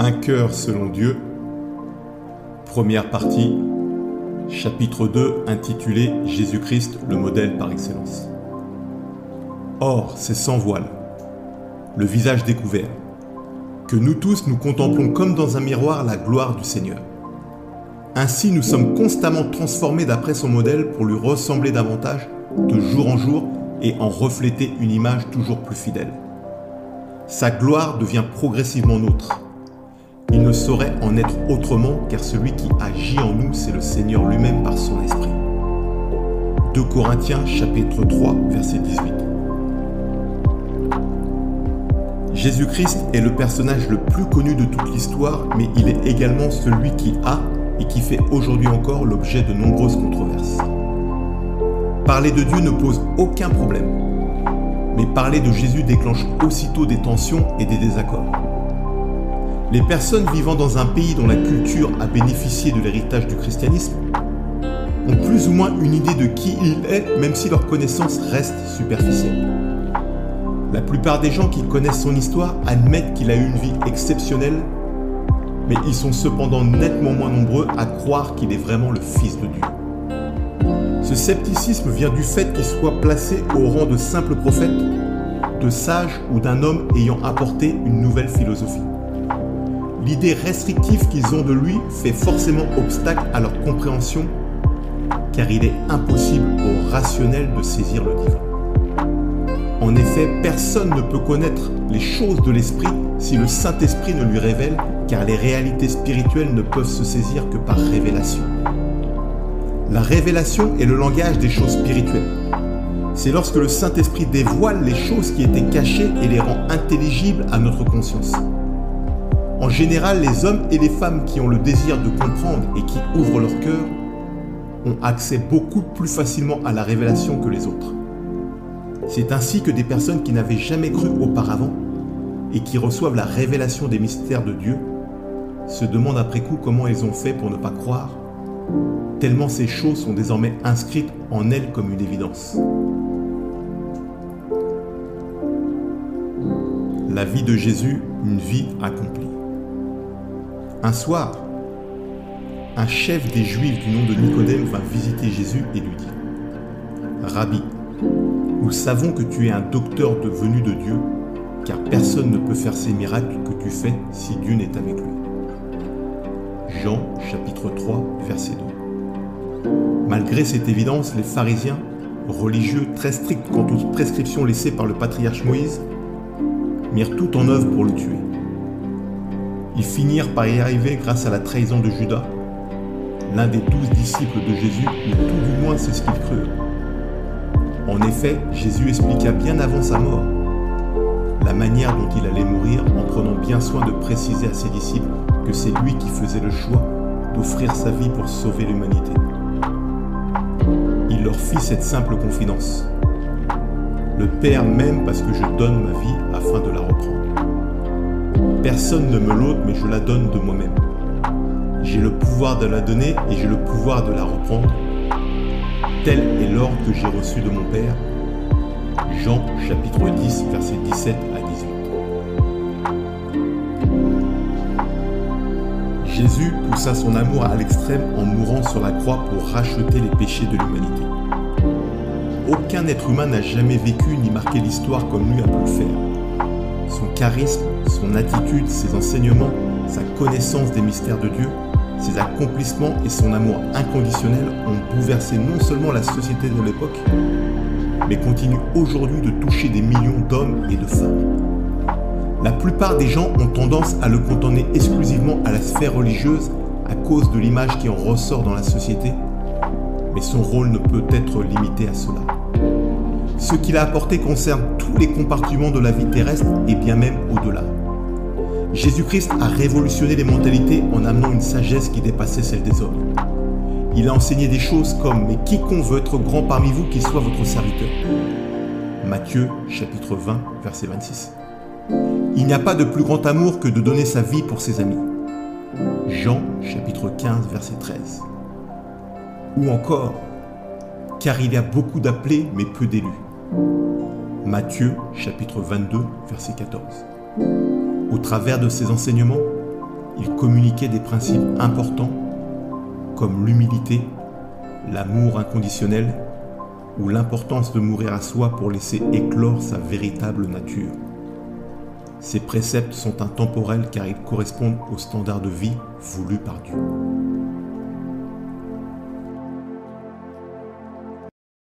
Un cœur selon Dieu. Première partie, chapitre 2, intitulé « Jésus-Christ, le modèle par excellence ». Or, c'est sans voile, le visage découvert, que nous tous nous contemplons comme dans un miroir la gloire du Seigneur. Ainsi, nous sommes constamment transformés d'après son modèle pour lui ressembler davantage de jour en jour et en refléter une image toujours plus fidèle. Sa gloire devient progressivement nôtre. Il ne saurait en être autrement, car celui qui agit en nous, c'est le Seigneur lui-même par son esprit. 2 Corinthiens chapitre 3, verset 18. Jésus-Christ est le personnage le plus connu de toute l'histoire, mais il est également celui qui a et qui fait aujourd'hui encore l'objet de nombreuses controverses. Parler de Dieu ne pose aucun problème, mais parler de Jésus déclenche aussitôt des tensions et des désaccords. Les personnes vivant dans un pays dont la culture a bénéficié de l'héritage du christianisme ont plus ou moins une idée de qui il est, même si leur connaissance reste superficielle. La plupart des gens qui connaissent son histoire admettent qu'il a eu une vie exceptionnelle, mais ils sont cependant nettement moins nombreux à croire qu'il est vraiment le Fils de Dieu. Ce scepticisme vient du fait qu'il soit placé au rang de simple prophète, de sage ou d'un homme ayant apporté une nouvelle philosophie. L'idée restrictive qu'ils ont de lui fait forcément obstacle à leur compréhension, car il est impossible au rationnel de saisir le divin. En effet, personne ne peut connaître les choses de l'esprit si le Saint-Esprit ne lui révèle, car les réalités spirituelles ne peuvent se saisir que par révélation. La révélation est le langage des choses spirituelles. C'est lorsque le Saint-Esprit dévoile les choses qui étaient cachées et les rend intelligibles à notre conscience. En général, les hommes et les femmes qui ont le désir de comprendre et qui ouvrent leur cœur ont accès beaucoup plus facilement à la révélation que les autres. C'est ainsi que des personnes qui n'avaient jamais cru auparavant et qui reçoivent la révélation des mystères de Dieu se demandent après coup comment ils ont fait pour ne pas croire, tellement ces choses sont désormais inscrites en elles comme une évidence. La vie de Jésus, une vie accomplie. Un soir, un chef des Juifs du nom de Nicodème vint visiter Jésus et lui dit « Rabbi, nous savons que tu es un docteur venu de Dieu, car personne ne peut faire ces miracles que tu fais si Dieu n'est avec lui. » Jean chapitre 3, verset 2. Malgré cette évidence, les pharisiens, religieux très stricts quant aux prescriptions laissées par le patriarche Moïse, mirent tout en œuvre pour le tuer. Ils finirent par y arriver grâce à la trahison de Judas, l'un des 12 disciples de Jésus, ou tout du moins c'est ce qu'ils crurent. En effet, Jésus expliqua bien avant sa mort la manière dont il allait mourir en prenant bien soin de préciser à ses disciples que c'est lui qui faisait le choix d'offrir sa vie pour sauver l'humanité. Il leur fit cette simple confidence. Le Père m'aime parce que je donne ma vie afin de la reprendre. Personne ne me l'ôte, mais je la donne de moi-même. J'ai le pouvoir de la donner et j'ai le pouvoir de la reprendre. Tel est l'ordre que j'ai reçu de mon Père. Jean chapitre 10, versets 17 à 18. Jésus poussa son amour à l'extrême en mourant sur la croix pour racheter les péchés de l'humanité. Aucun être humain n'a jamais vécu ni marqué l'histoire comme lui a pu le faire. Son charisme, son attitude, ses enseignements, sa connaissance des mystères de Dieu, ses accomplissements et son amour inconditionnel ont bouleversé non seulement la société de l'époque, mais continuent aujourd'hui de toucher des millions d'hommes et de femmes. La plupart des gens ont tendance à le cantonner exclusivement à la sphère religieuse à cause de l'image qui en ressort dans la société, mais son rôle ne peut être limité à cela. Ce qu'il a apporté concerne tous les compartiments de la vie terrestre et bien même au-delà. Jésus-Christ a révolutionné les mentalités en amenant une sagesse qui dépassait celle des hommes. Il a enseigné des choses comme « Mais quiconque veut être grand parmi vous, qu'il soit votre serviteur » Matthieu chapitre 20, verset 26. Il n'y a pas de plus grand amour que de donner sa vie pour ses amis. Jean chapitre 15, verset 13. Ou encore « Car il y a beaucoup d'appelés, mais peu d'élus » Matthieu chapitre 22, verset 14. Au travers de ces enseignements, il communiquait des principes importants comme l'humilité, l'amour inconditionnel ou l'importance de mourir à soi pour laisser éclore sa véritable nature. Ces préceptes sont intemporels car ils correspondent aux standards de vie voulus par Dieu.